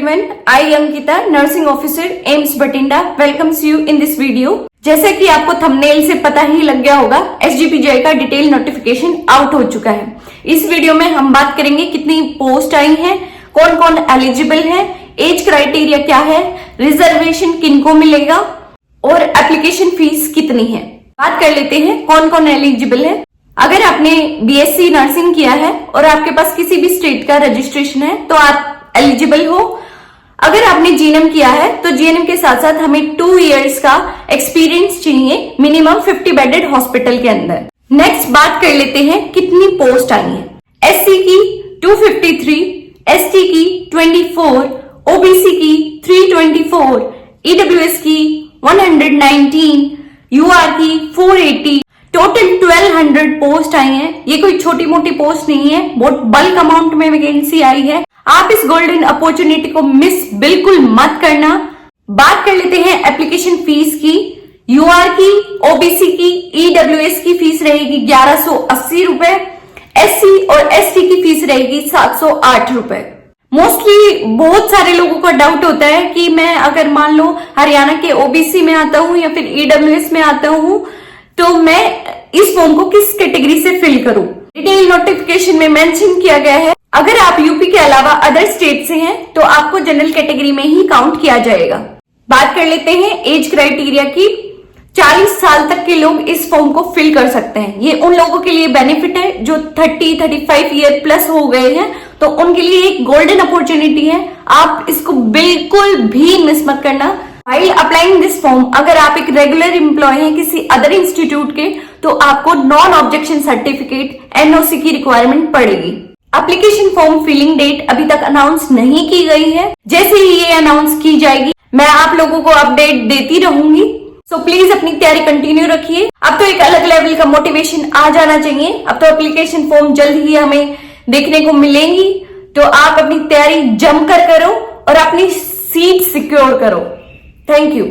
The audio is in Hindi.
everyone, I Ankita, nursing officer, AIIMS Batinda, welcomes you in this video. जैसे कि आपको थंबनेल से पता ही लग गया होगा, SGPGI का डिटेल नोटिफिकेशन आउट हो चुका है। इस वीडियो में हम बात करेंगे कितनी पोस्ट आई हैं, कौन कौन एलिजिबल है, एज क्राइटेरिया क्या है, रिजर्वेशन किनको मिलेगा और एप्लीकेशन फीस कितनी है। बात कर लेते हैं कौन कौन एलिजिबल है। अगर आपने BSc नर्सिंग किया है और आपके पास किसी भी स्टेट का रजिस्ट्रेशन है तो आप एलिजिबल हो। अगर आपने GNM किया है तो GNM के साथ साथ हमें 2 इयर्स का एक्सपीरियंस चाहिए मिनिमम 50 बेडेड हॉस्पिटल के अंदर। नेक्स्ट बात कर लेते हैं कितनी पोस्ट आई है। SC की 253, ST की 24, OBC की 324, EWS की 119, UR की 480, टोटल 1200 पोस्ट आई हैं। ये कोई छोटी मोटी पोस्ट नहीं है, बहुत बल्क अमाउंट में वैकेंसी आई है। आप इस गोल्डन अपॉर्चुनिटी को मिस बिल्कुल मत करना। बात कर लेते हैं एप्लीकेशन फीस की। UR की, OBC की, EWS की फीस रहेगी 1180 रुपए, SC और ST की फीस रहेगी 708 रुपए। मोस्टली बहुत सारे लोगों का डाउट होता है कि मैं अगर मान लो हरियाणा के OBC में आता हूं या फिर EWS में आता हूं तो मैं इस फॉर्म को किस कैटेगरी से फिल करूं। डिटेल नोटिफिकेशन में मेंशन किया गया है अगर आप यूपी के अलावा अदर स्टेट से हैं तो आपको जनरल कैटेगरी में ही काउंट किया जाएगा। बात कर लेते हैं एज क्राइटेरिया की। 40 साल तक के लोग इस फॉर्म को फिल कर सकते हैं। ये उन लोगों के लिए बेनिफिट है जो 30-35 ईयर प्लस हो गए हैं, तो उनके लिए एक गोल्डन अपॉर्चुनिटी है। आप इसको बिल्कुल भी मिस मत करना। While applying this form, अगर आप एक रेगुलर एम्प्लॉय हैं किसी अदर इंस्टीट्यूट के तो आपको नॉन ऑब्जेक्शन सर्टिफिकेट NOC की रिक्वायरमेंट पड़ेगी। एप्लीकेशन फॉर्म फिलिंग डेट अभी तक अनाउंस नहीं की गई है। जैसे ही ये अनाउंस की जाएगी मैं आप लोगों को अपडेट देती रहूंगी। सो प्लीज अपनी तैयारी कंटिन्यू रखिए। अब तो एक अलग लेवल का मोटिवेशन आ जाना चाहिए। अब तो एप्लीकेशन फॉर्म जल्द ही हमें देखने को मिलेंगी, तो आप अपनी तैयारी जमकर करो और अपनी सीट सिक्योर करो। Thank you.